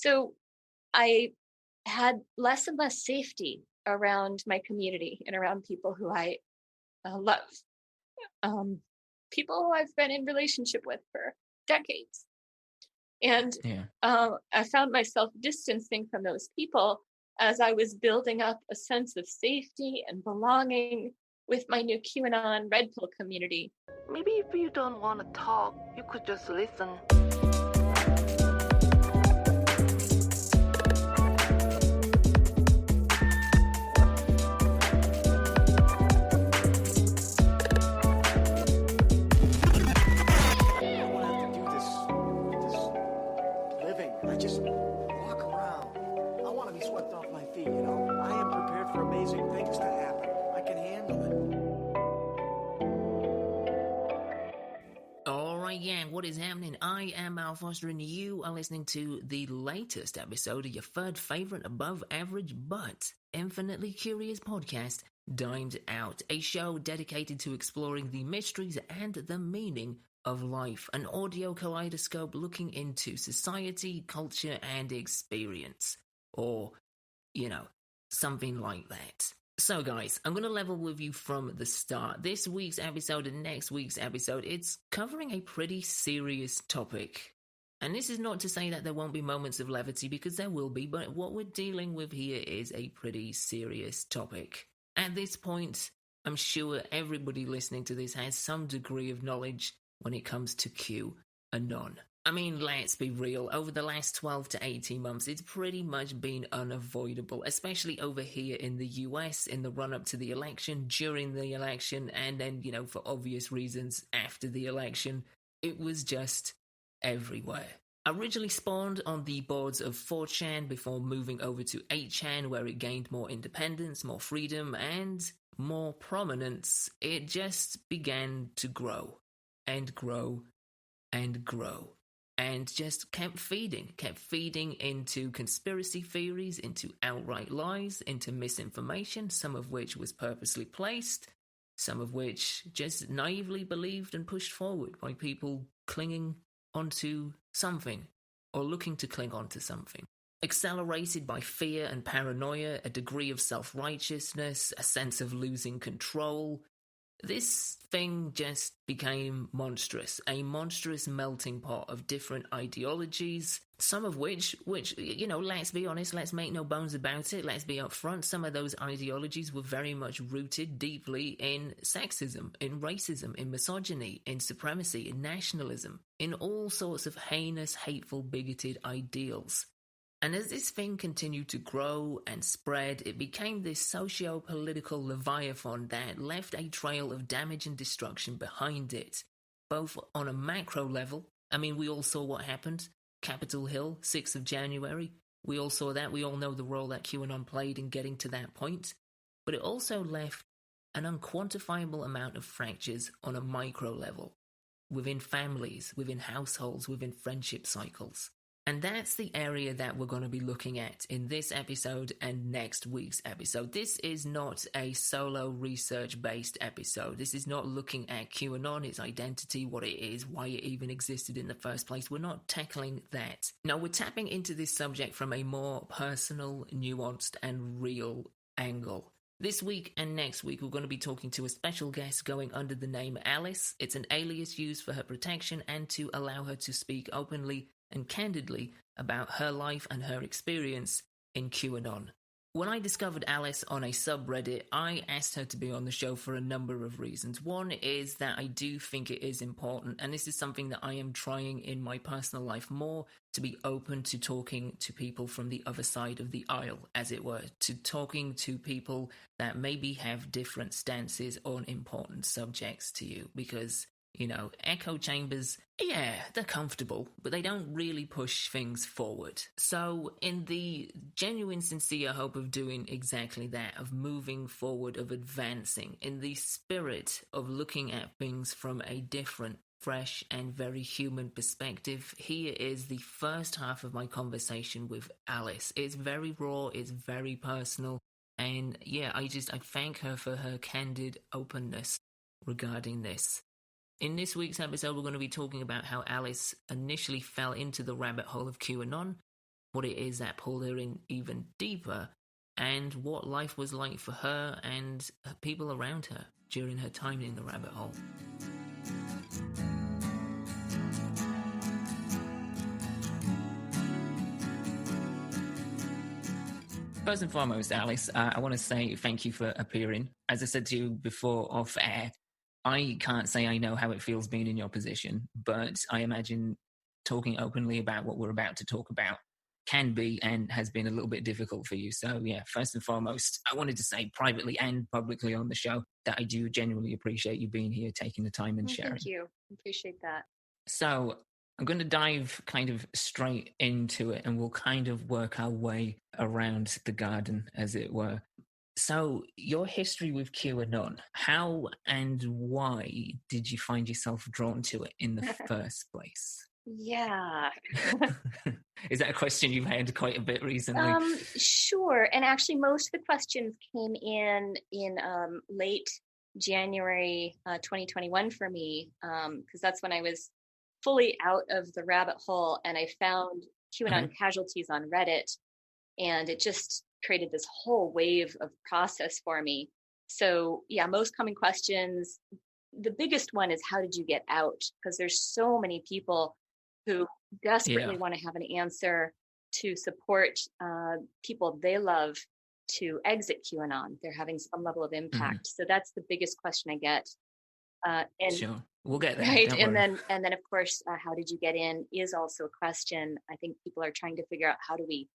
So I had less and less safety around my community and around people who I love, um, people who I've been in relationship with for decades. And Yeah. I found myself distancing from those people as I was building up a sense of safety and belonging with my new QAnon Red Pill community. Maybe if you don't want to talk, you could just listen. I won't have to do this living. I just walk around. I want to be swept off my feet, you know? I am prepared for amazing things to happen. I can handle it. Alright, gang, what is happening? I am Al Foster, and you are listening to the latest episode of your third favorite above average but infinitely curious podcast, Dined Out, a show dedicated to exploring the mysteries and the meaning of life, an audio kaleidoscope looking into society, culture, and experience. Or, something like that. So guys, I'm going to level with you from the start. This week's episode and next week's episode, it's covering a pretty serious topic. And this is not to say that there won't be moments of levity, because there will be, but what we're dealing with here is a pretty serious topic. At this point, I'm sure everybody listening to this has some degree of knowledge when it comes to QAnon. I mean, let's be real, over the last 12 to 18 months, it's pretty much been unavoidable, especially over here in the US, in the run-up to the election, during the election, and then, for obvious reasons, after the election. It was just everywhere. Originally spawned on the boards of 4chan before moving over to 8chan, where it gained more independence, more freedom, and more prominence, it just began to grow, and grow, and grow. And just kept feeding into conspiracy theories, into outright lies, into misinformation, some of which was purposely placed, some of which just naively believed and pushed forward by people clinging onto something, or looking to cling onto something. Accelerated by fear and paranoia, a degree of self-righteousness, a sense of losing control, this thing just became monstrous, a monstrous melting pot of different ideologies, some of which, let's be honest, let's make no bones about it, let's be upfront, some of those ideologies were very much rooted deeply in sexism, in racism, in misogyny, in supremacy, in nationalism, in all sorts of heinous, hateful, bigoted ideals. And as this thing continued to grow and spread, it became this socio-political leviathan that left a trail of damage and destruction behind it, both on a macro level. I mean, we all saw what happened. Capitol Hill, 6th of January. We all saw that. We all know the role that QAnon played in getting to that point. But it also left an unquantifiable amount of fractures on a micro level, within families, within households, within friendship cycles. And that's the area that we're going to be looking at in this episode and next week's episode. This is not a solo research-based episode. This is not looking at QAnon, its identity, what it is, why it even existed in the first place. We're not tackling that. No, we're tapping into this subject from a more personal, nuanced, and real angle. This week and next week, we're going to be talking to a special guest going under the name Alice. It's an alias used for her protection and to allow her to speak openly and candidly about her life and her experience in QAnon. When I discovered Alice on a subreddit, I asked her to be on the show for a number of reasons. One is that I do think it is important, and this is something that I am trying in my personal life more, to be open to talking to people from the other side of the aisle, as it were, to talking to people that maybe have different stances on important subjects to you, because echo chambers, yeah, they're comfortable, but they don't really push things forward. So in the genuine, sincere hope of doing exactly that, of moving forward, of advancing, in the spirit of looking at things from a different, fresh, and very human perspective, here is the first half of my conversation with Alice. It's very raw, it's very personal, and yeah, I thank her for her candid openness regarding this. In this week's episode, we're going to be talking about how Alice initially fell into the rabbit hole of QAnon, what it is that pulled her in even deeper, and what life was like for her and people around her during her time in the rabbit hole. First and foremost, Alice, I want to say thank you for appearing. As I said to you before off air, I can't say I know how it feels being in your position, but I imagine talking openly about what we're about to talk about can be and has been a little bit difficult for you. So, yeah, first and foremost, I wanted to say privately and publicly on the show that I do genuinely appreciate you being here, taking the time and sharing. Thank you. Appreciate that. So I'm going to dive kind of straight into it, and we'll kind of work our way around the garden, as it were. So your history with QAnon, how and why did you find yourself drawn to it in the first place? Yeah. Is that a question you've had quite a bit recently? Sure. And actually, most of the questions came in late January 2021 for me, because that's when I was fully out of the rabbit hole, and I found QAnon casualties on Reddit, and it just created this whole wave of process for me. So yeah, most common questions. The biggest one is, how did you get out? Because there's so many people who desperately want to have an answer to support people they love to exit QAnon. They're having some level of impact. So that's the biggest question I get. And sure, we'll get there. Right. And then of course, how did you get in is also a question. I think people are trying to figure out, how do we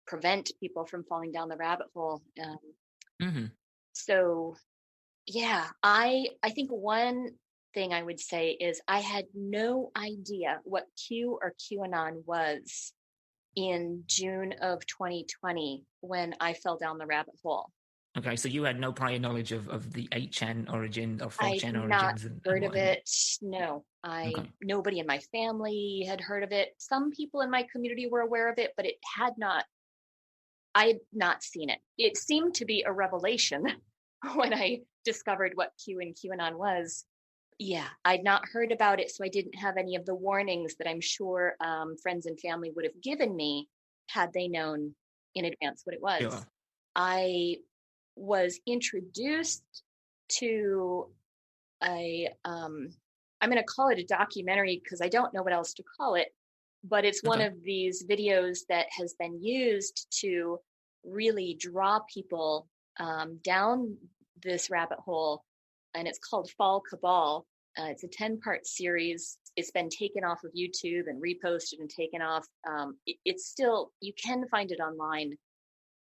prevent people from falling down the rabbit hole? So yeah, I think one thing I would say is I had no idea what Q or QAnon was in June of 2020 when I fell down the rabbit hole. Okay, so you had no prior knowledge of the 8chan origin or 4chan origins? Not heard of it. No, nobody in my family had heard of it. Some people in my community were aware of it, but I had not seen it. It seemed to be a revelation when I discovered what Q and QAnon was. Yeah, I'd not heard about it, so I didn't have any of the warnings that I'm sure friends and family would have given me had they known in advance what it was. Sure. I was introduced to I'm going to call it a documentary because I don't know what else to call it, but it's one of these videos that has been used to really draw people down this rabbit hole, and it's called Fall Cabal. It's a 10-part series. It's been taken off of YouTube and reposted and taken off. It's still, you can find it online.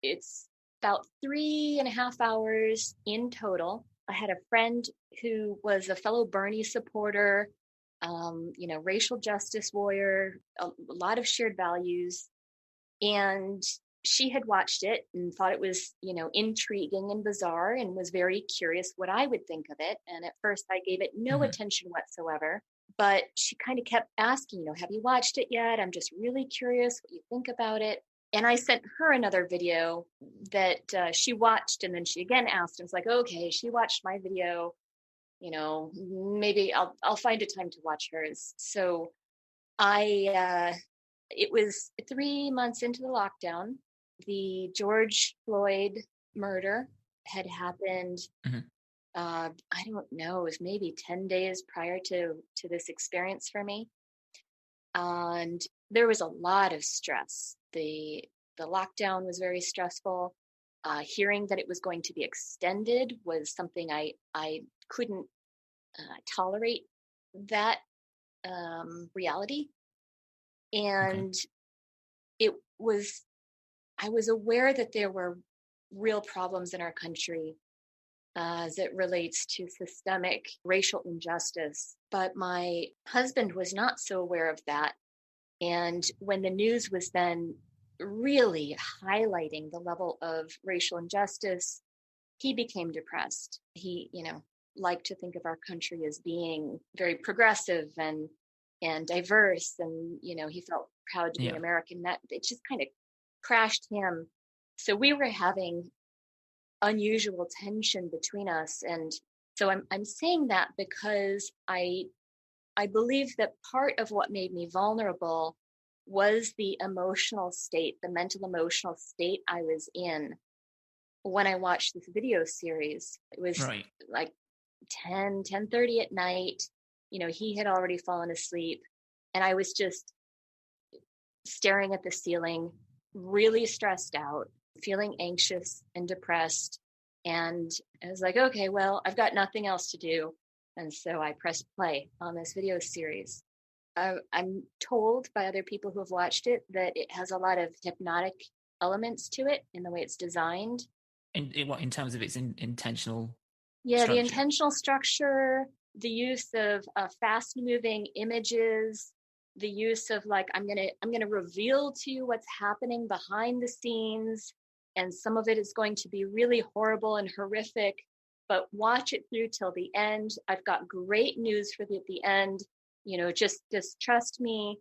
It's about 3.5 hours in total. I had a friend who was a fellow Bernie supporter, racial justice warrior, a lot of shared values. And she had watched it and thought it was, intriguing and bizarre, and was very curious what I would think of it. And at first I gave it no attention whatsoever, but she kind of kept asking, have you watched it yet? I'm just really curious what you think about it. And I sent her another video that she watched, and then she again asked, and it's like, okay, she watched my video, maybe I'll find a time to watch hers. So it was 3 months into the lockdown. The George Floyd murder had happened. I don't know, it was maybe 10 days prior to this experience for me. And there was a lot of stress. The lockdown was very stressful. Hearing that it was going to be extended was something I couldn't tolerate, that reality. And I was aware that there were real problems in our country as it relates to systemic racial injustice, but my husband was not so aware of that. And when the news was then really highlighting the level of racial injustice, he became depressed. He, liked to think of our country as being very progressive and diverse, and he felt proud to be an American. That it just kind of crashed him. So we were having unusual tension between us, and so I'm saying that because I believe that part of what made me vulnerable was the emotional state, the mental emotional state I was in when I watched this video series. It was like 10:30 at night. He had already fallen asleep, and I was just staring at the ceiling, really stressed out, feeling anxious and depressed. And I was like, okay, well, I've got nothing else to do. And so I pressed play on this video series. I'm told by other people who have watched it that it has a lot of hypnotic elements to it in the way it's designed. In terms of its intentional structure? The structure? intentional structure, the use of fast moving images, the use of like, I'm gonna reveal to you what's happening behind the scenes, and some of it is going to be really horrible and horrific, but watch it through till the end. I've got great news for you at the end. Just trust me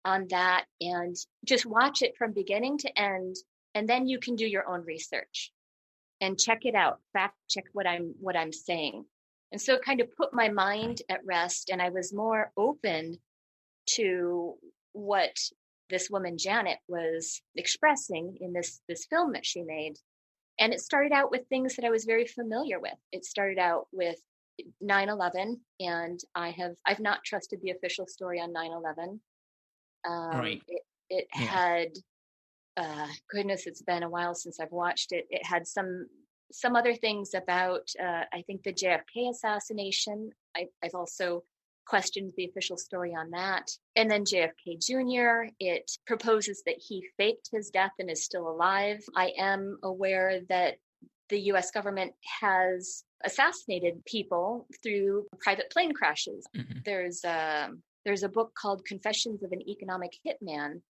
on that, and just watch it from beginning to end, and then you can do your own research and check it out, fact check what I'm saying. And so it kind of put my mind at rest, and I was more open to what this woman Janet was expressing in this film that she made. And it started out with things that I was very familiar with. It started out with 9/11, and I've not trusted the official story on 9/11. It had goodness, it's been a while since I've watched it. It had some other things about I think the JFK assassination. I've also questioned the official story on that. And then JFK Jr., it proposes that he faked his death and is still alive. I am aware that the US government has assassinated people through private plane crashes. Mm-hmm. There's a book called Confessions of an Economic Hitman.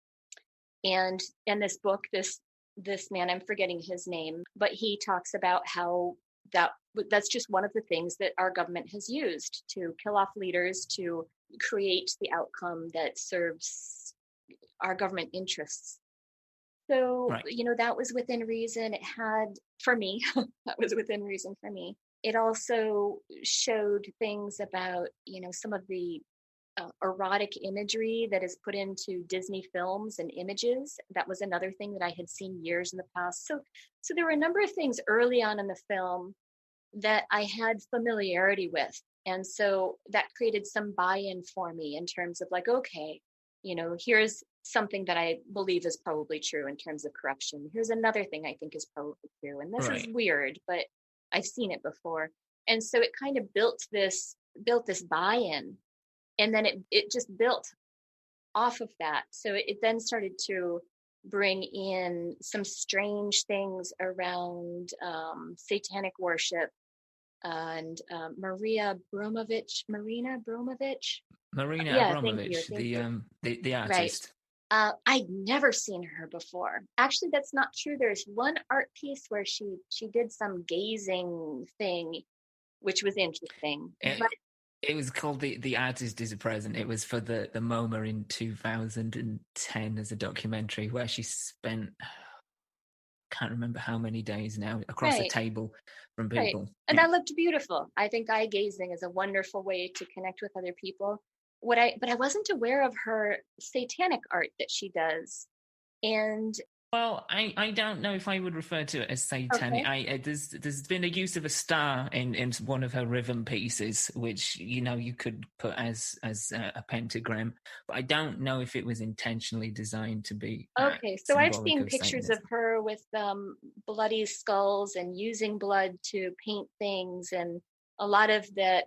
And in this book, this man, I'm forgetting his name, but he talks about how that's just one of the things that our government has used to kill off leaders, to create the outcome that serves our government interests. So, that was within reason. It had, for me, that was within reason for me. It also showed things about, some of the erotic imagery that is put into Disney films and images. That was another thing that I had seen years in the past. So there were a number of things early on in the film that I had familiarity with. And so that created some buy-in for me in terms of like, okay, here's something that I believe is probably true in terms of corruption. Here's another thing I think is probably true. And this is weird, but I've seen it before. And so it kind of built this buy-in. And then it just built off of that. So it then started to bring in some strange things around satanic worship and Marina Abramovich, the artist. Right. I'd never seen her before. Actually, that's not true. There's one art piece where she did some gazing thing, which was interesting. It was called The Artist is Present. It was for the MoMA in 2010 as a documentary where she spent, can't remember how many days now, across the table from people. Right. And that looked beautiful. I think eye gazing is a wonderful way to connect with other people. But I wasn't aware of her satanic art that she does. And well, I don't know if I would refer to it as satanic. Okay. There's been a use of a star in one of her rhythm pieces, which you could put as a pentagram, but I don't know if it was intentionally designed to be. Okay, so I've seen pictures of her with bloody skulls and using blood to paint things, and a lot of the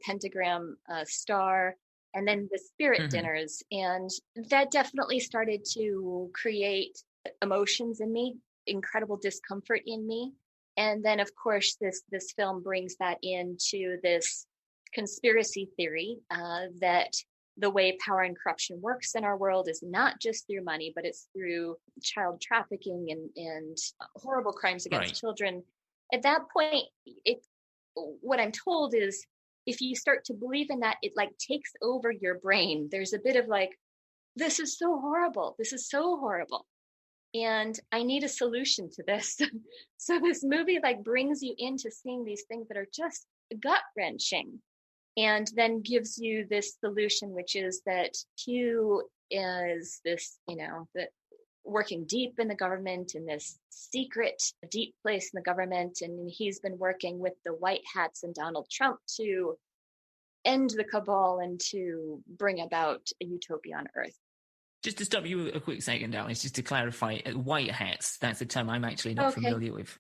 pentagram star. And then the spirit dinners, and that definitely started to create emotions in me, incredible discomfort in me. And then, of course, this film brings that into this conspiracy theory that the way power and corruption works in our world is not just through money, but it's through child trafficking and horrible crimes against children. At that point, what I'm told is, if you start to believe in that, it like takes over your brain. There's a bit of like, this is so horrible. This is so horrible. And I need a solution to this. So this movie like brings you into seeing these things that are just gut wrenching, and then gives you this solution, which is that Q is this, that working deep in the government in this secret, deep place in the government. And he's been working with the white hats and Donald Trump to end the cabal and to bring about a utopia on Earth. Just to stop you a quick second, Alice, just to clarify, white hats, that's a term I'm actually not familiar with.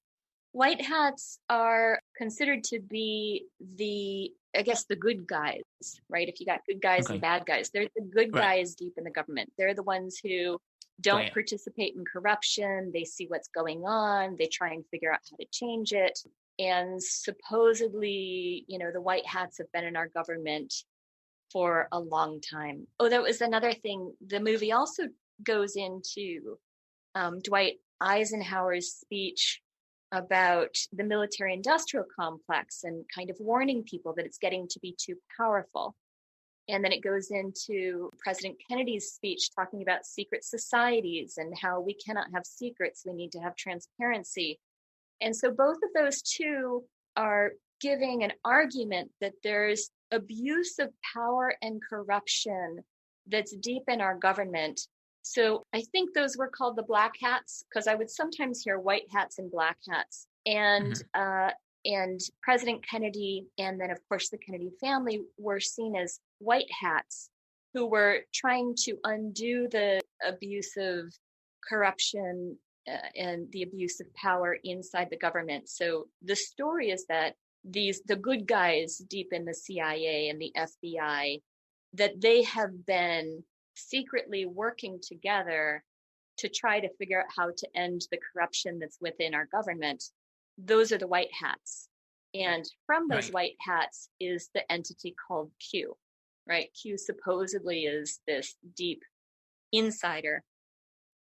White hats are considered to be the good guys, right? If you got good guys and bad guys, they're the good guys deep in the government. They're the ones who don't participate in corruption. They see what's going on. They try and figure out how to change it. And supposedly, the white hats have been in our government for a long time. Oh, that was another thing. The movie also goes into Dwight Eisenhower's speech about the military-industrial complex and kind of warning people that it's getting to be too powerful. And then it goes into President Kennedy's speech talking about secret societies and how we cannot have secrets. We need to have transparency. And so both of those two are giving an argument that there's abuse of power and corruption that's deep in our government. So I think those were called the black hats, because I would sometimes hear white hats and black hats. And President Kennedy, and then of course the Kennedy family, were seen as white hats who were trying to undo the abuse of corruption and the abuse of power inside the government. So the story is that the good guys deep in the CIA and the FBI, that they have been secretly working together to try to figure out how to end the corruption that's within our government. Those are the white hats. And from those white hats is the entity called Q, right? Q supposedly is this deep insider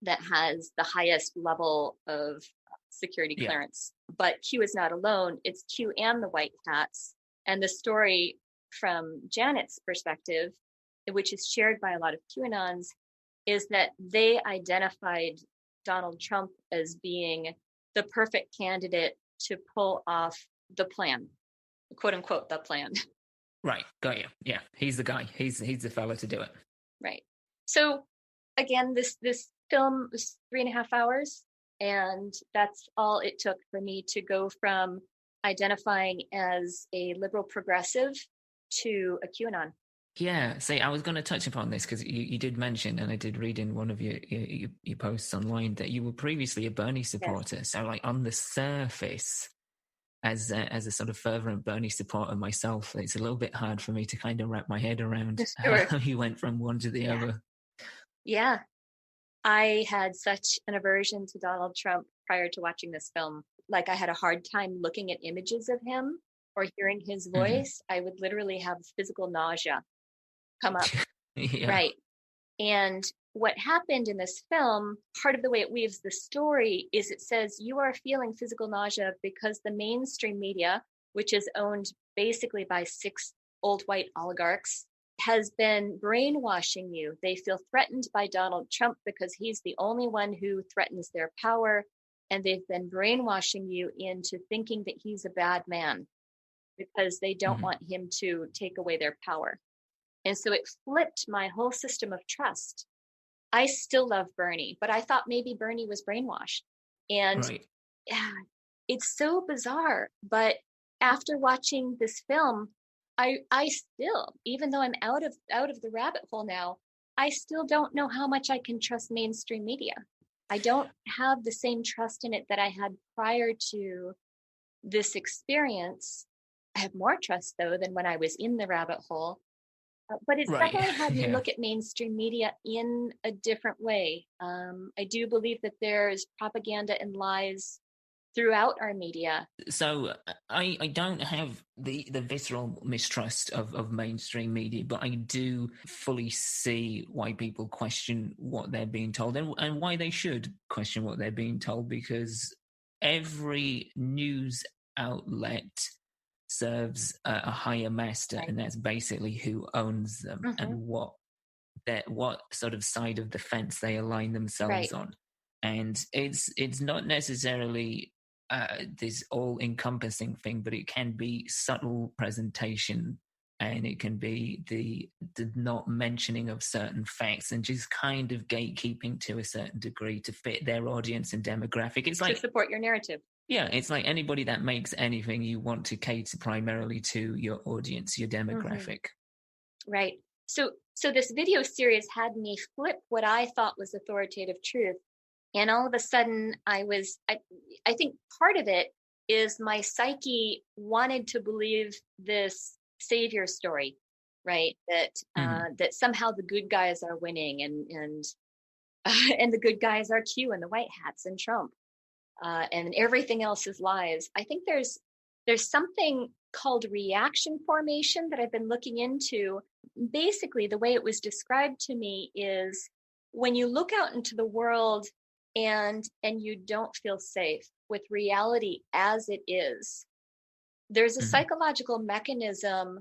that has the highest level of security clearance. But Q is not alone. It's Q and the white hats. And the story from Janet's perspective, which is shared by a lot of QAnons, is that they identified Donald Trump as being the perfect candidate to pull off the plan, quote unquote, the plan. Right. Got you. Yeah. He's the guy. He's the fella to do it. Right. So again, this film was 3.5 hours, and that's all it took for me to go from identifying as a liberal progressive to a QAnon. Yeah, see, I was going to touch upon this because you did mention, and I did read in one of your posts online, that you were previously a Bernie supporter. Yes. So, like, on the surface, as a sort of fervent Bernie supporter myself, it's a little bit hard for me to kind of wrap my head around how you went from one to the other. Yeah, I had such an aversion to Donald Trump prior to watching this film. Like, I had a hard time looking at images of him or hearing his voice. I would literally have physical nausea come up. Right. And what happened in this film, part of the way it weaves the story, is it says you are feeling physical nausea because the mainstream media, which is owned basically by 6 old white oligarchs, has been brainwashing you. They feel threatened by Donald Trump because he's the only one who threatens their power. And they've been brainwashing you into thinking that he's a bad man because they don't want him to take away their power. And so it flipped my whole system of trust. I still love Bernie, but I thought maybe Bernie was brainwashed. And it's so bizarre. But after watching this film, I still, even though I'm out of the rabbit hole now, I still don't know how much I can trust mainstream media. I don't have the same trust in it that I had prior to this experience. I have more trust, though, than when I was in the rabbit hole. But it's definitely had me look at mainstream media in a different way. I do believe that there's propaganda and lies throughout our media. So I don't have the visceral mistrust of mainstream media, but I do fully see why people question what they're being told and why they should question what they're being told, because every news outlet serves a higher master, and that's basically who owns them and what sort of side of the fence they align themselves on. And it's not necessarily this all-encompassing thing, but it can be subtle presentation and it can be the not mentioning of certain facts and just kind of gatekeeping to a certain degree to fit their audience and demographic. It's like to support your narrative. Yeah, it's like anybody that makes anything, you want to cater primarily to your audience, your demographic. Right. So this video series had me flip what I thought was authoritative truth. And all of a sudden I think part of it is my psyche wanted to believe this savior story, right? That that somehow the good guys are winning and and the good guys are Q and the white hats and Trump. And everything else is lies. I think there's something called reaction formation that I've been looking into. Basically, the way it was described to me is when you look out into the world and you don't feel safe with reality as it is, there's a psychological mechanism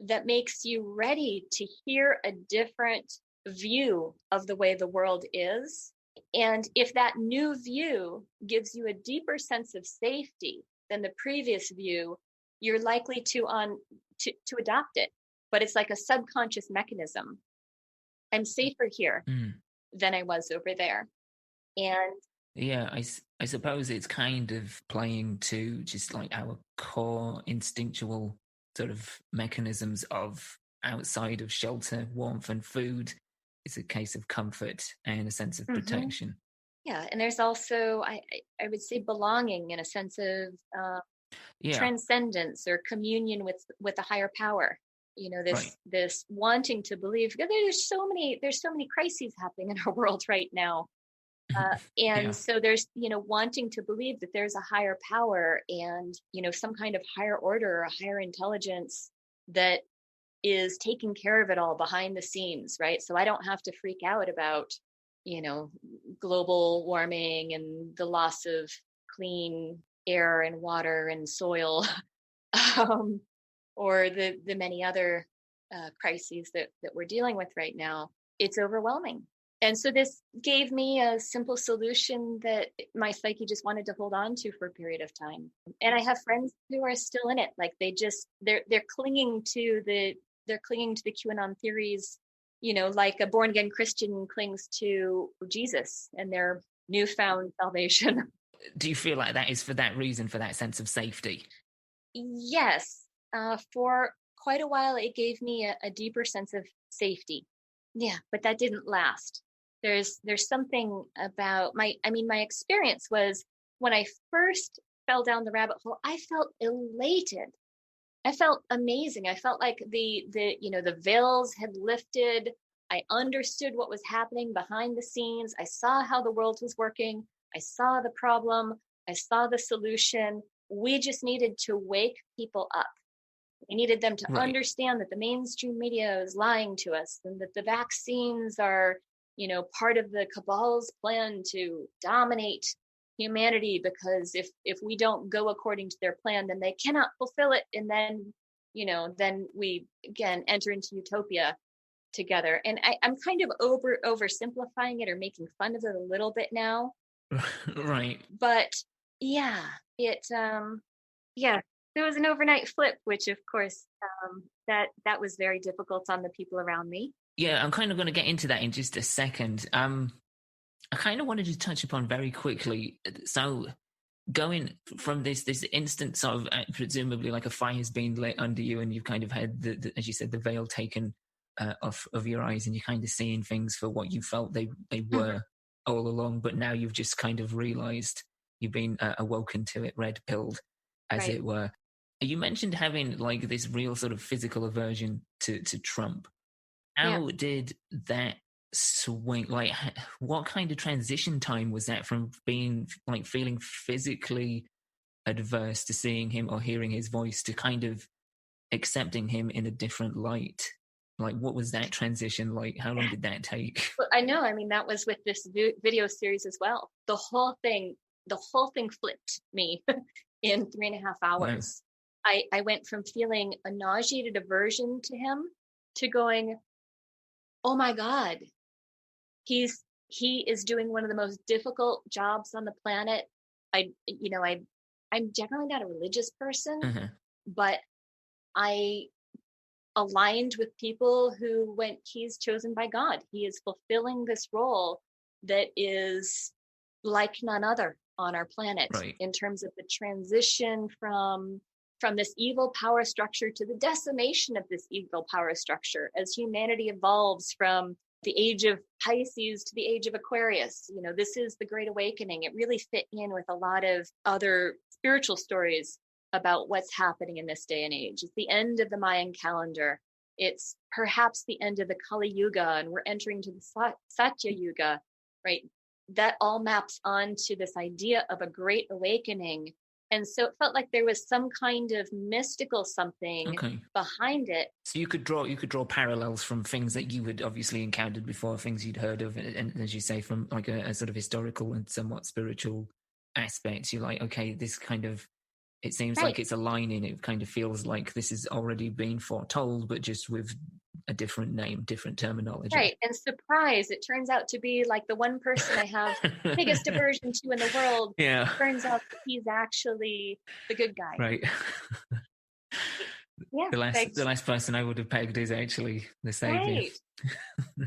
that makes you ready to hear a different view of the way the world is. And if that new view gives you a deeper sense of safety than the previous view, you're likely to adopt it. But it's like a subconscious mechanism. I'm safer here than I was over there. And yeah, I suppose it's kind of playing to just like our core instinctual sort of mechanisms of outside of shelter, warmth, and food. It's a case of comfort and a sense of protection. Yeah, and there's also I would say belonging in a sense of transcendence or communion with a higher power. You know, this wanting to believe. There's so many crises happening in our world right now. So there's, wanting to believe that there's a higher power and, some kind of higher order or a higher intelligence that is taking care of it all behind the scenes, right? So I don't have to freak out about, global warming and the loss of clean air and water and soil, or the many other crises that we're dealing with right now. It's overwhelming. And so this gave me a simple solution that my psyche just wanted to hold on to for a period of time. And I have friends who are still in it. Like they're clinging to the QAnon theories, like a born again Christian clings to Jesus and their newfound salvation. Do you feel like that is for that reason, for that sense of safety? Yes. For quite a while, it gave me a deeper sense of safety. Yeah, but that didn't last. There's something about my experience was when I first fell down the rabbit hole, I felt elated. I felt amazing. I felt like the veils had lifted. I understood what was happening behind the scenes. I saw how the world was working. I saw the problem. I saw the solution. We just needed to wake people up. We needed them to understand that the mainstream media is lying to us and that the vaccines are, part of the cabal's plan to dominate humanity, because if we don't go according to their plan, then they cannot fulfill it. And then, then we again enter into utopia together. And I'm kind of oversimplifying it or making fun of it a little bit now. Right. But yeah, there was an overnight flip, which of course that was very difficult on the people around me. Yeah, I'm kind of going to get into that in just a second. I kind of wanted to touch upon very quickly. So going from this instant sort of presumably like a fire's been lit under you and you've kind of had, as you said, the veil taken off of your eyes and you're kind of seeing things for what you felt they were all along, but now you've just kind of realised you've been awoken to it, red-pilled, as it were. You mentioned having like this real sort of physical aversion to Trump. How did that swing? Like, what kind of transition time was that from being like feeling physically adverse to seeing him or hearing his voice to kind of accepting him in a different light? Like, what was that transition like? How long did that take? Well, I know. I mean, that was with this video series as well. The whole thing flipped me in 3.5 hours. Wow. I went from feeling a nauseated aversion to him to going, oh my God, he is doing one of the most difficult jobs on the planet. I'm generally not a religious person, but I aligned with people who went, he's chosen by God. He is fulfilling this role that is like none other on our planet, Right. in terms of the transition from this evil power structure to the decimation of this evil power structure as humanity evolves from the age of Pisces to the age of Aquarius. This is the Great Awakening. It really fit in with a lot of other spiritual stories about what's happening in this day and age. It's the end of the Mayan calendar. It's perhaps the end of the Kali Yuga, and we're entering to the Satya Yuga, right? That all maps onto this idea of a great awakening. And so it felt like there was some kind of mystical something behind it. So you could draw parallels from things that you had obviously encountered before, things you'd heard of, and as you say, from like a sort of historical and somewhat spiritual aspects. You're like, okay, this kind of, it seems like it's aligning. It kind of feels like this has already been foretold, but just with a different name, different terminology. Right. And surprise, it turns out to be like the one person I have biggest aversion to in the world. Yeah. Turns out that he's actually the good guy. Right. Yeah. The last person I would have pegged is actually the savior.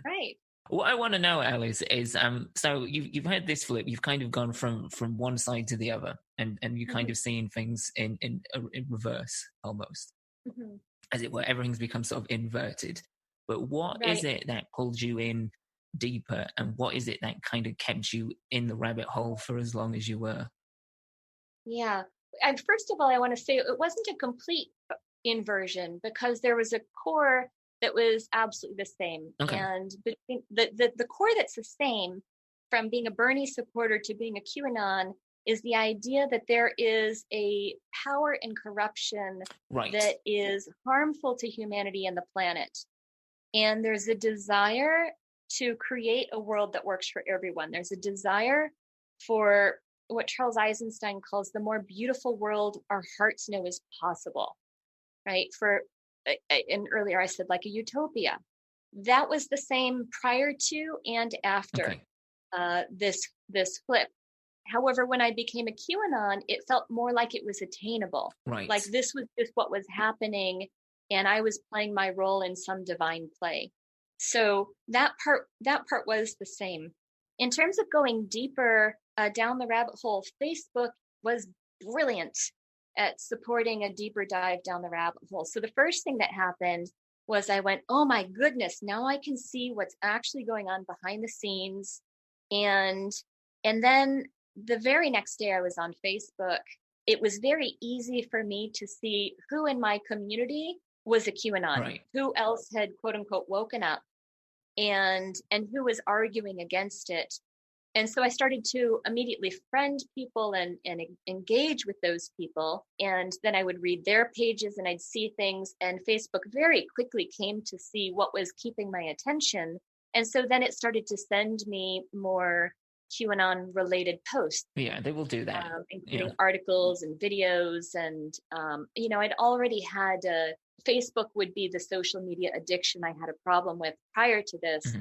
Right. What I want to know, Alice, is so you've had this flip. You've kind of gone from one side to the other, and you kind of seeing things in reverse almost, as it were. Everything's become sort of inverted. But what is it that pulled you in deeper, and what is it that kind of kept you in the rabbit hole for as long as you were? Yeah. And first of all, I want to say it wasn't a complete inversion, because there was a core that was absolutely the same. And between the core that's the same, from being a Bernie supporter to being a QAnon, is the idea that there is a power and corruption that is harmful to humanity and the planet. And there's a desire to create a world that works for everyone. There's a desire for what Charles Eisenstein calls the more beautiful world our hearts know is possible, right? And earlier I said like a utopia. That was the same prior to and after this flip. However, when I became a QAnon, it felt more like it was attainable. Like this was just what was happening, and I was playing my role in some divine play. So that part was the same. In terms of going deeper down the rabbit hole, Facebook was brilliant at supporting a deeper dive down the rabbit hole. So the first thing that happened was I went, oh my goodness, now I can see what's actually going on behind the scenes. And then the very next day I was on Facebook, it was very easy for me to see who in my community was a QAnon, who else had quote unquote woken up, and who was arguing against it. And so I started to immediately friend people and engage with those people. And then I would read their pages and I'd see things. And Facebook very quickly came to see what was keeping my attention. And so then it started to send me more QAnon related posts. Yeah, they will do that. Including articles and videos. And, I'd already had Facebook would be the social media addiction I had a problem with prior to this.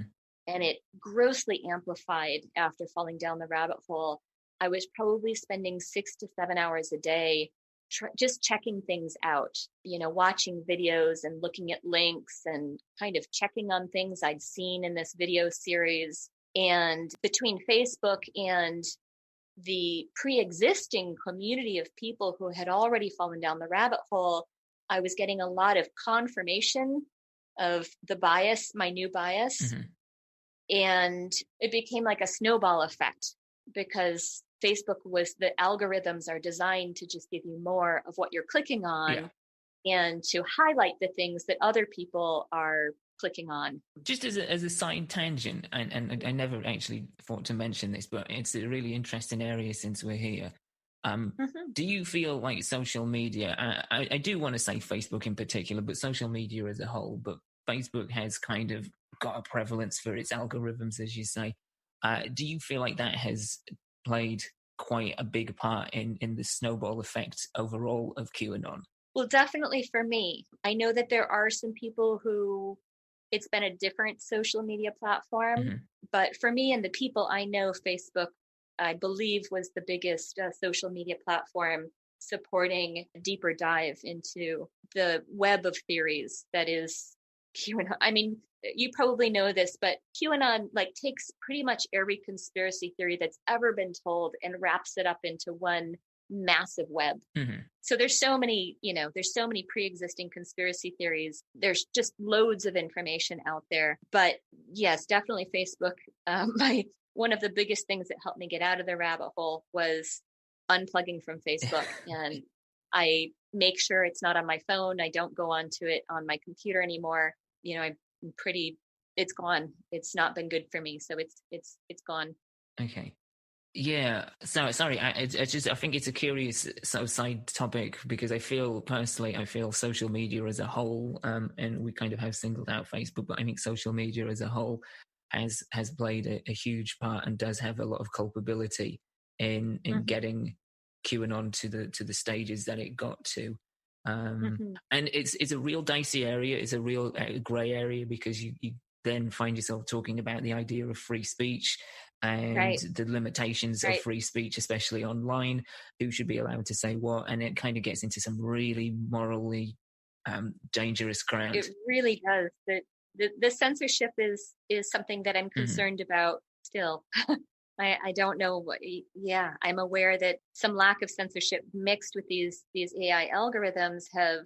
And it grossly amplified after falling down the rabbit hole. I was probably spending 6 to 7 hours a day just checking things out, watching videos and looking at links and kind of checking on things I'd seen in this video series. And between Facebook and the pre-existing community of people who had already fallen down the rabbit hole, I was getting a lot of confirmation of the bias, my new bias. And it became like a snowball effect, because Facebook the algorithms are designed to just give you more of what you're clicking on and to highlight the things that other people are clicking on. Just as a side tangent, and I never actually thought to mention this, but it's a really interesting area since we're here. Do you feel like social media, I do want to say Facebook in particular, but social media as a whole, but Facebook has kind of got a prevalence for its algorithms, as you say. Do you feel like that has played quite a big part in the snowball effect overall of QAnon? Well, definitely for me. I know that there are some people who it's been a different social media platform, but for me and the people I know, Facebook, I believe, was the biggest social media platform supporting a deeper dive into the web of theories that is QAnon. I mean, you probably know this, but QAnon like takes pretty much every conspiracy theory that's ever been told and wraps it up into one massive web. Mm-hmm. So there's so many pre-existing conspiracy theories. There's just loads of information out there. But yes, definitely Facebook. One of the biggest things that helped me get out of the rabbit hole was unplugging from Facebook. And I make sure it's not on my phone. I don't go onto it on my computer anymore. It's gone. It's not been good for me. So it's gone. Okay. Yeah, so sorry. I think it's a curious sort of side topic because I feel social media as a whole, and we kind of have singled out Facebook, but I think social media as a whole has played a huge part and does have a lot of culpability in getting QAnon to the stages that it got to. And it's a real dicey area. It's a real grey area because you then find yourself talking about the idea of free speech and the limitations of free speech, especially online, who should be allowed to say what, and it kind of gets into some really morally dangerous ground. It really does. The censorship is something that I'm concerned about still. I don't know what. Yeah, I'm aware that some lack of censorship mixed with these AI algorithms have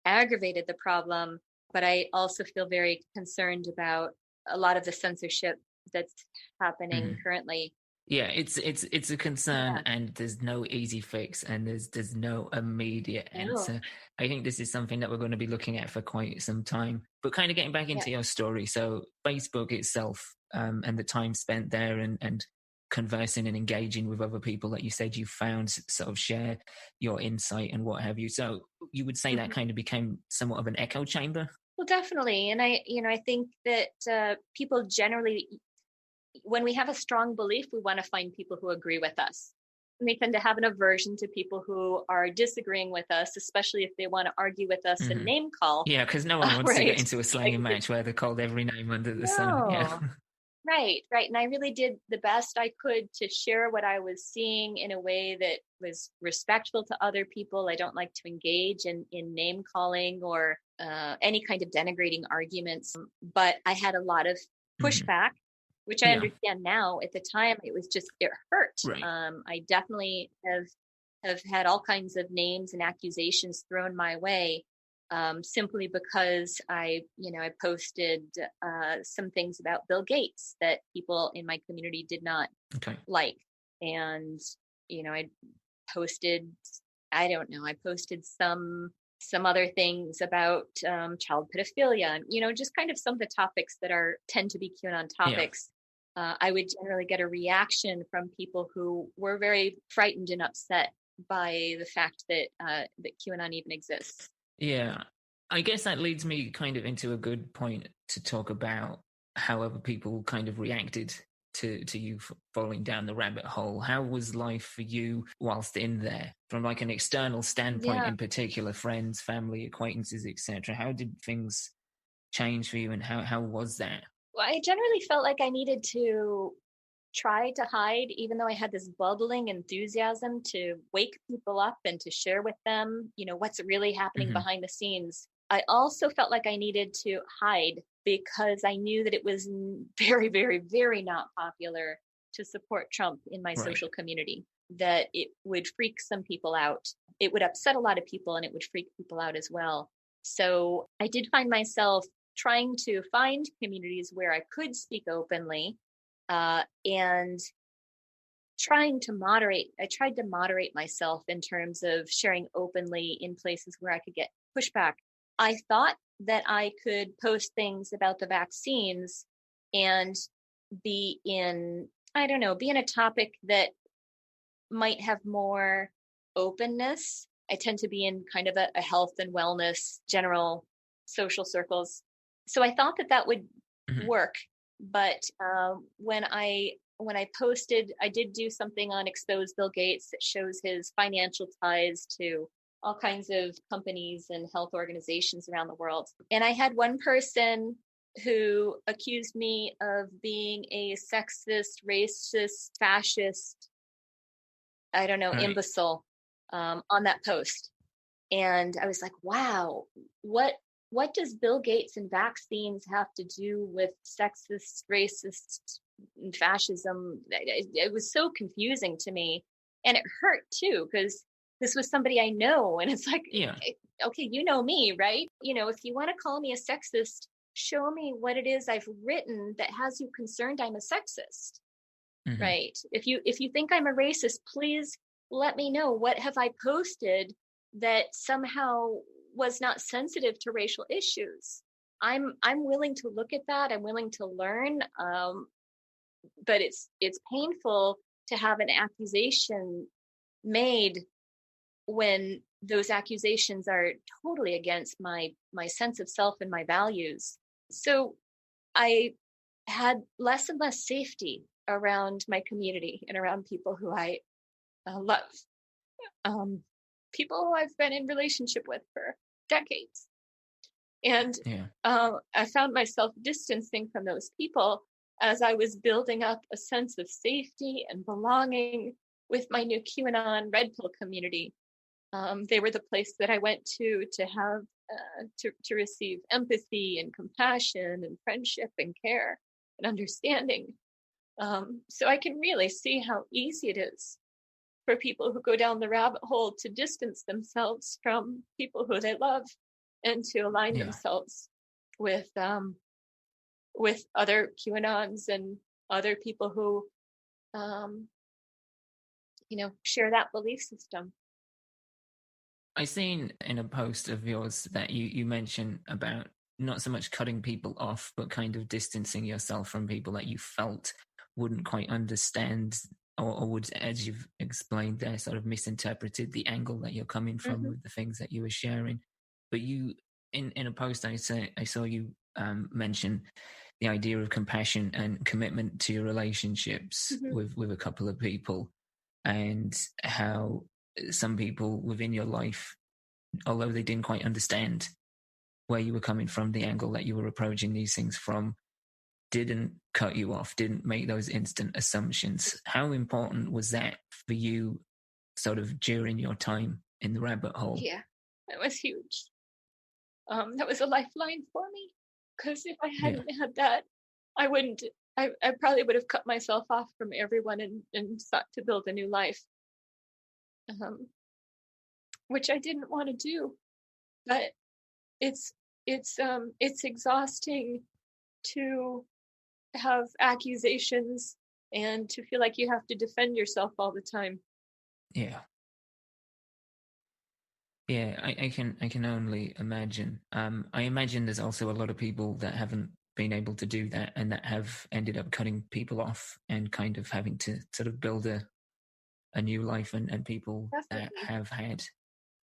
aggravated the problem, but I also feel very concerned about a lot of the censorship that's happening currently. Yeah, it's a concern, and there's no easy fix, and there's no immediate answer. I think this is something that we're going to be looking at for quite some time. But kind of getting back into your story, so Facebook itself, and the time spent there, and conversing and engaging with other people that you said you found sort of share your insight and what have you. So you would say that kind of became somewhat of an echo chamber? Well, definitely. And I think that people generally, when we have a strong belief, we want to find people who agree with us. And they tend to have an aversion to people who are disagreeing with us, especially if they want to argue with us and name call. Yeah, because no one wants to get into a slanging match where they're called every name under the sun. Yeah. Right. And I really did the best I could to share what I was seeing in a way that was respectful to other people. I don't like to engage in name calling or any kind of denigrating arguments. But I had a lot of pushback, which I understand now. At the time, it hurt. Right. I definitely have had all kinds of names and accusations thrown my way. Simply because I posted some things about Bill Gates that people in my community did not like. And, I posted some other things about child pedophilia, and, just kind of some of the topics that tend to be QAnon topics. I would generally get a reaction from people who were very frightened and upset by the fact that QAnon even exists. Yeah, I guess that leads me kind of into a good point to talk about how other people kind of reacted to you falling down the rabbit hole. How was life for you whilst in there, from like an external standpoint in particular, friends, family, acquaintances, etc.? How did things change for you, and how was that? Well, I generally felt like I needed to try to hide, even though I had this bubbling enthusiasm to wake people up and to share with them, what's really happening behind the scenes. I also felt like I needed to hide because I knew that it was very, very, very not popular to support Trump in my social community, that it would freak some people out. It would upset a lot of people and it would freak people out as well. So I did find myself trying to find communities where I could speak openly, and trying to moderate. I tried to moderate myself in terms of sharing openly in places where I could get pushback. I thought that I could post things about the vaccines and be in a topic that might have more openness. I tend to be in kind of a health and wellness, general social circles. So I thought that would work. But when I posted, I did do something on Expose Bill Gates that shows his financial ties to all kinds of companies and health organizations around the world. And I had one person who accused me of being a sexist, racist, fascist, imbecile. on that post. And I was like, wow, what does Bill Gates and vaccines have to do with sexist, racist, and fascism? It was so confusing to me. And it hurt too, because this was somebody I know. And it's like, Yeah. okay, you know me, right? If you want to call me a sexist, show me what it is I've written that has you concerned I'm a sexist, Mm-hmm. right? If you think I'm a racist, please let me know. What have I posted that somehow was not sensitive to racial issues? I'm willing to look at that. I'm willing to learn. But it's painful to have an accusation made when those accusations are totally against my sense of self and my values. So I had less and less safety around my community and around people who I love, people who I've been in relationship with for decades. And I found myself distancing from those people as I was building up a sense of safety and belonging with my new QAnon Red Pill community. They were the place that I went to have to receive empathy and compassion and friendship and care and understanding. So I can really see how easy it is for people who go down the rabbit hole to distance themselves from people who they love and to align themselves with other QAnons and other people who share that belief system. I seen in a post of yours that you mentioned about not so much cutting people off, but kind of distancing yourself from people that you felt wouldn't quite understand or would, as you've explained there, sort of misinterpreted the angle that you're coming from with the things that you were sharing. But you, in a post I saw you mention the idea of compassion and commitment to your relationships with a couple of people, and how some people within your life, although they didn't quite understand where you were coming from, the angle that you were approaching these things from, didn't cut you off, didn't make those instant assumptions. How important was that for you sort of during your time in the rabbit hole? Yeah, that was huge. That was a lifeline for me, because if I hadn't had that, I probably would have cut myself off from everyone and sought to build a new life, which I didn't want to do. But it's exhausting to have accusations and to feel like you have to defend yourself all the time. I can only imagine. I imagine there's also a lot of people that haven't been able to do that and that have ended up cutting people off and kind of having to sort of build a new life, and people that have had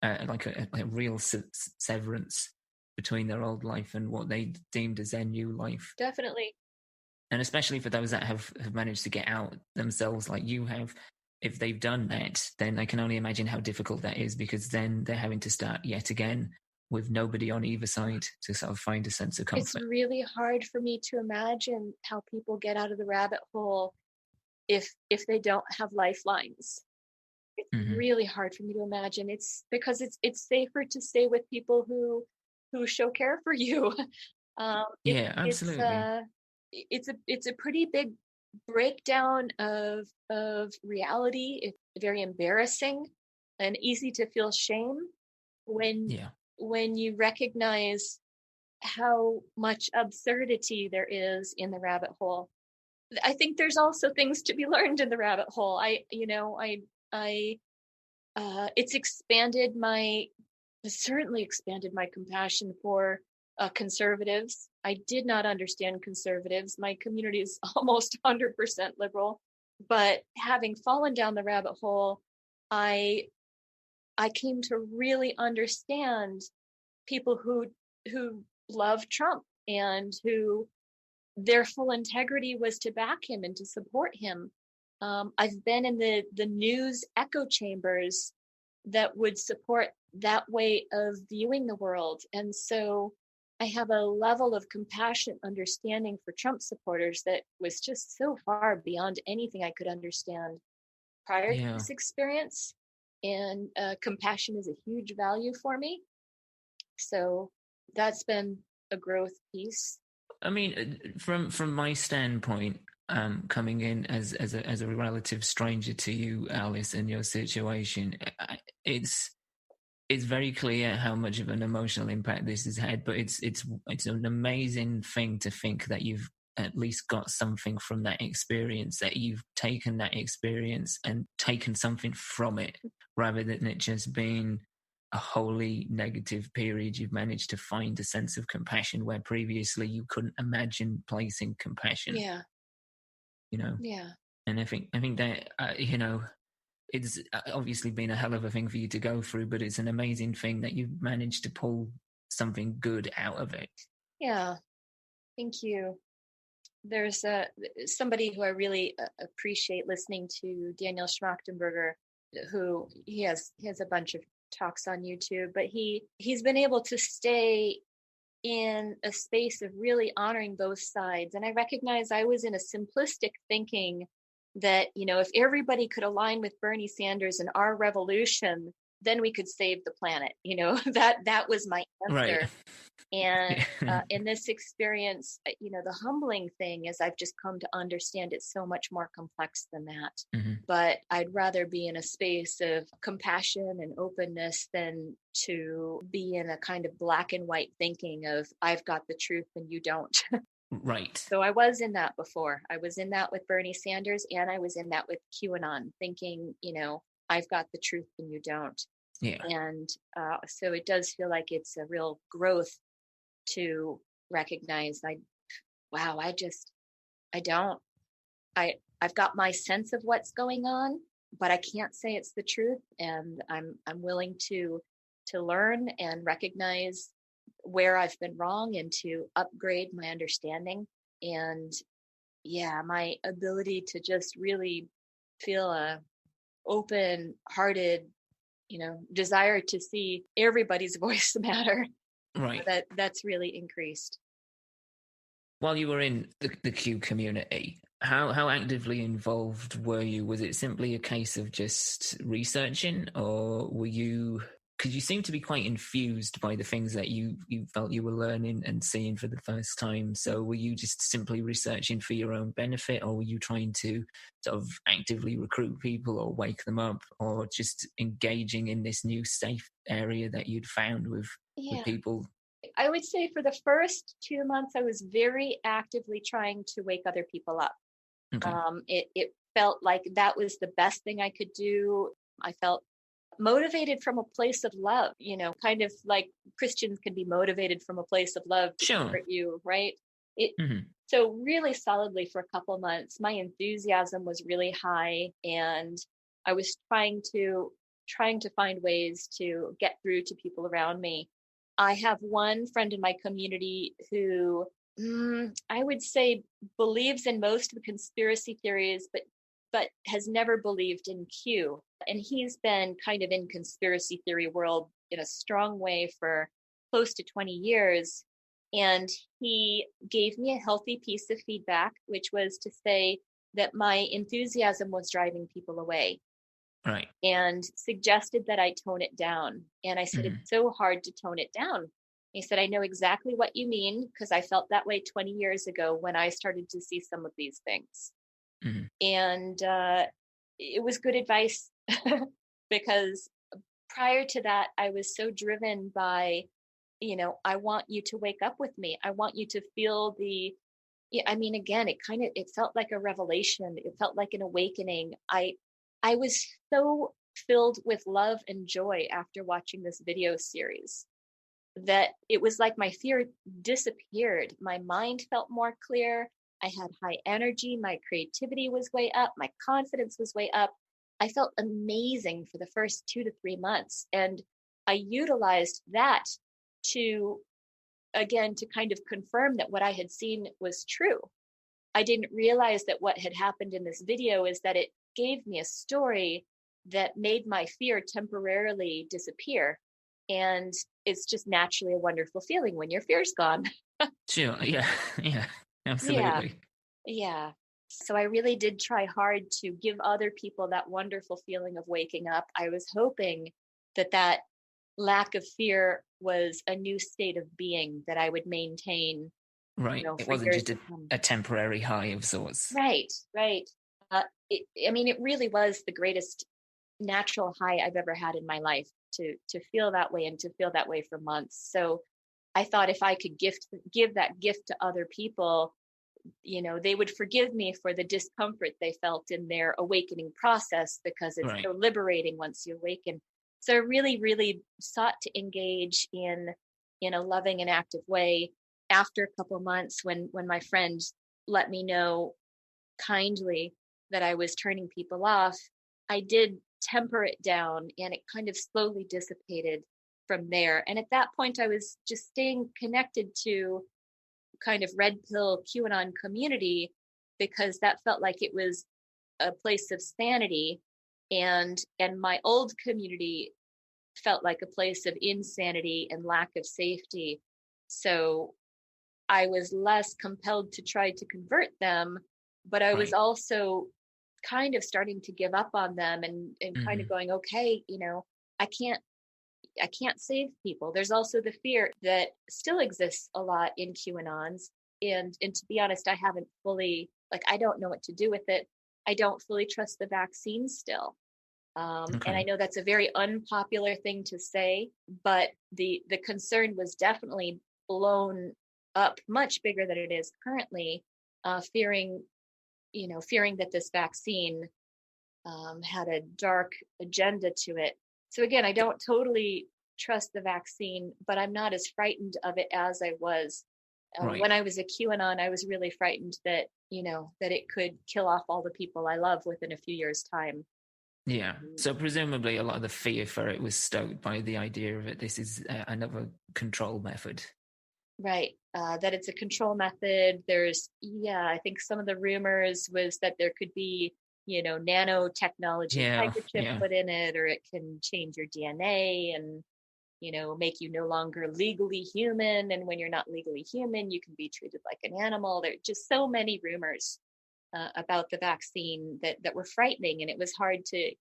like a real severance between their old life and what they deemed as their new life. Definitely. And especially for those that have managed to get out themselves like you have, if they've done that, then I can only imagine how difficult that is, because then they're having to start yet again with nobody on either side to sort of find a sense of comfort. It's really hard for me to imagine how people get out of the rabbit hole if they don't have lifelines. It's really hard for me to imagine. It's because it's safer to stay with people who show care for you. Absolutely. It's a pretty big breakdown of reality. It's very embarrassing and easy to feel shame when you recognize how much absurdity there is in the rabbit hole. I think there's also things to be learned in the rabbit hole. It's certainly expanded my compassion for conservatives. I did not understand conservatives. My community is almost 100% liberal, but having fallen down the rabbit hole, I came to really understand people who love Trump and who their full integrity was to back him and to support him. I've been in the news echo chambers that would support that way of viewing the world. And so I have a level of compassionate understanding for Trump supporters that was just so far beyond anything I could understand prior to this experience. And compassion is a huge value for me. So that's been a growth piece. I mean, from my standpoint, coming in as a relative stranger to you, Alice, in your situation, it's very clear how much of an emotional impact this has had. But it's an amazing thing to think that you've at least got something from that experience, that you've taken that experience and taken something from it, rather than it just being a wholly negative period. You've managed to find a sense of compassion where previously you couldn't imagine placing compassion. Yeah. Yeah. And I think that it's obviously been a hell of a thing for you to go through, but it's an amazing thing that you've managed to pull something good out of it. Yeah. Thank you. There's somebody who I really appreciate listening to, Daniel Schmachtenberger, who he has a bunch of talks on YouTube, but he's been able to stay in a space of really honoring both sides. And I recognize I was in a simplistic thinking that, if everybody could align with Bernie Sanders and our revolution, then we could save the planet. That was my answer. Right. And in this experience, the humbling thing is I've just come to understand it's so much more complex than that. Mm-hmm. But I'd rather be in a space of compassion and openness than to be in a kind of black and white thinking of I've got the truth and you don't. Right. So I was in that before. I was in that with Bernie Sanders, and I was in that with QAnon, thinking, I've got the truth and you don't. Yeah. And so it does feel like it's a real growth to recognize I've got my sense of what's going on, but I can't say it's the truth. And I'm willing to learn and recognize where I've been wrong and to upgrade my understanding. And my ability to just really feel a open-hearted, desire to see everybody's voice matter. Right. That's really increased. While you were in the Q community, how actively involved were you? Was it simply a case of just researching, or were you? Because you seem to be quite infused by the things that you felt you were learning and seeing for the first time. So were you just simply researching for your own benefit, or were you trying to sort of actively recruit people or wake them up, or just engaging in this new safe area that you'd found with people? I would say for the first 2 months, I was very actively trying to wake other people up. Okay. It felt like that was the best thing I could do. I felt motivated from a place of love, kind of like Christians can be motivated from a place of love to support you, right? So really solidly for a couple of months, my enthusiasm was really high, and I was trying to find ways to get through to people around me. I have one friend in my community who I would say believes in most of the conspiracy theories, but has never believed in Q. And he's been kind of in conspiracy theory world in a strong way for close to 20 years. And he gave me a healthy piece of feedback, which was to say that my enthusiasm was driving people away. Right. And suggested that I tone it down. And I said, It's so hard to tone it down. He said, I know exactly what you mean, because I felt that way 20 years ago when I started to see some of these things. Mm-hmm. And it was good advice because prior to that, I was so driven by, I want you to wake up with me. I want you to feel again, it felt like a revelation. It felt like an awakening. I was so filled with love and joy after watching this video series that it was like my fear disappeared. My mind felt more clear. I had high energy. My creativity was way up. My confidence was way up. I felt amazing for the first 2 to 3 months. And I utilized that to kind of confirm that what I had seen was true. I didn't realize that what had happened in this video is that it gave me a story that made my fear temporarily disappear. And it's just naturally a wonderful feeling when your fear's gone. Sure. Yeah. Yeah. Absolutely. Yeah. So I really did try hard to give other people that wonderful feeling of waking up. I was hoping that lack of fear was a new state of being that I would maintain, Right. It for wasn't years just to come. a temporary high of sorts. Right, right. It really was the greatest natural high I've ever had in my life to feel that way and to feel that way for months. So I thought if I could give that gift to other people, they would forgive me for the discomfort they felt in their awakening process, because it's Right. so liberating once you awaken. So I really, really sought to engage in a loving and active way. After a couple months, when my friend let me know kindly that I was turning people off, I did temper it down, and it kind of slowly dissipated from there. And at that point, I was just staying connected to kind of red pill QAnon community, because that felt like it was a place of sanity, and my old community felt like a place of insanity and lack of safety. So I was less compelled to try to convert them, but I was Right. also kind of starting to give up on them, and kind of Mhm. going, okay, I can't I can't save people. There's also the fear that still exists a lot in QAnons. And to be honest, I haven't fully, like, I don't know what to do with it. I don't fully trust the vaccine still. And I Okay. know that's a very unpopular thing to say, but the concern was definitely blown up much bigger than it is currently, fearing, fearing that this vaccine had a dark agenda to it. So again, I don't totally trust the vaccine, but I'm not as frightened of it as I was Right. when I was a QAnon. I was really frightened that that it could kill off all the people I love within a few years' time. Yeah. Mm. So presumably a lot of the fear for it was stoked by the idea of it. This is another control method. Right. That it's a control method. I think some of the rumors was that there could be, nanotechnology Yeah. microchip Yeah. put in it, or it can change your DNA and, make you no longer legally human. And when you're not legally human, you can be treated like an animal. There are just so many rumors about the vaccine that were frightening. And it was hard to,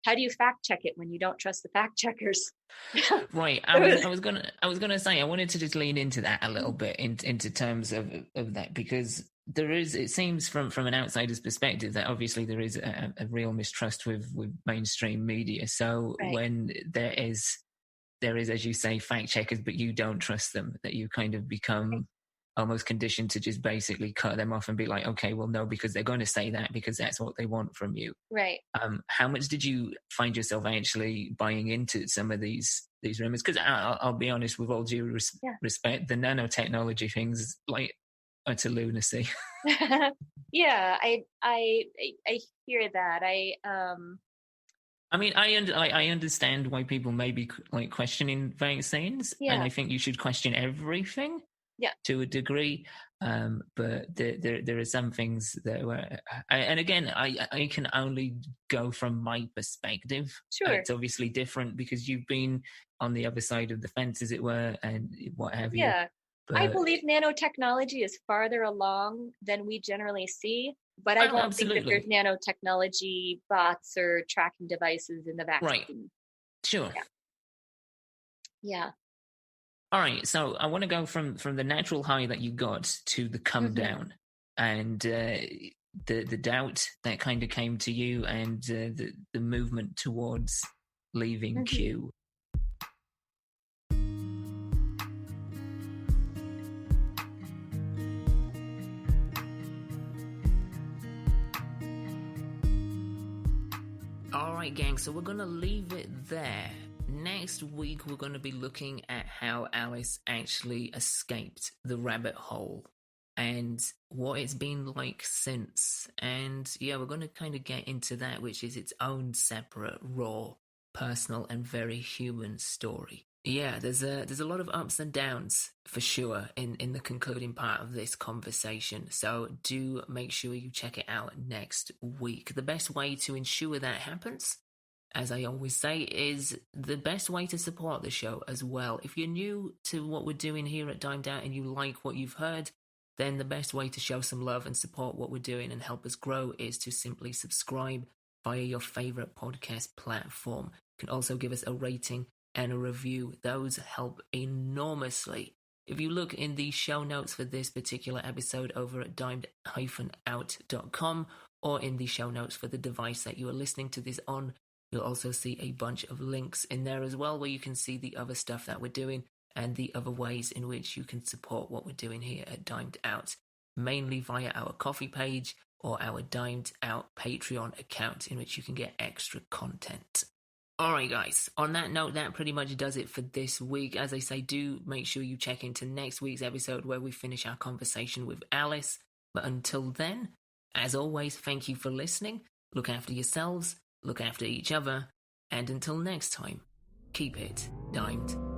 how do you fact check it when you don't trust the fact checkers? Right. I was gonna say I wanted to just lean into that a little bit into terms of that, because there is, it seems from an outsider's perspective that obviously there is a real mistrust with mainstream media. So Right. when there is, as you say, fact checkers, but you don't trust them, that you kind of Right. become almost conditioned to just basically cut them off and be like, okay, well, no, because they're going to say that because that's what they want from you. Right. How much did you find yourself actually buying into some of these rumors? Because I'll be honest, with all due Yeah. respect, the nanotechnology things, like, utter lunacy. Yeah, I hear that. I mean, I understand why people may be like questioning vaccines, and Yeah. I think you should question everything Yeah. to a degree. But there are some things that were, and again, I can only go from my perspective. Sure. It's obviously different because you've been on the other side of the fence, as it were, and what have you. Yeah. I But believe nanotechnology is farther along than we generally see, but I oh, don't think that there's absolutely, nanotechnology bots or tracking devices in the right, vaccine. sure. Yeah. Yeah. All right, so I want to go from the natural high that you got to the come Hmm. down, and the doubt that kind of came to you, and the movement towards leaving Hmm. Q. All right, gang, so we're gonna leave it there. Next week, we're going to be looking at how Alice actually escaped the rabbit hole and what it's been like since. And yeah, we're going to kind of get into that, which is its own separate, raw, personal, and very human story. Yeah, there's a lot of ups and downs for sure in the concluding part of this conversation. So do make sure you check it out next week. The best way to ensure that happens, as I always say, is the best way to support the show as well. If you're new to what we're doing here at Dimed Out and you like what you've heard, then the best way to show some love and support what we're doing and help us grow is to simply subscribe via your favorite podcast platform. You can also give us a rating and a review. Those help enormously. If you look in the show notes for this particular episode over at dimed-out.com or in the show notes for the device that you are listening to this on, you'll also see a bunch of links in there as well where you can see the other stuff that we're doing and the other ways in which you can support what we're doing here at Dimed Out, mainly via our coffee page or our Dimed Out Patreon account in which you can get extra content. Alright guys, on that note, that pretty much does it for this week. As I say, do make sure you check into next week's episode where we finish our conversation with Alice. But until then, as always, thank you for listening. Look after yourselves, look after each other, and until next time, keep it dimed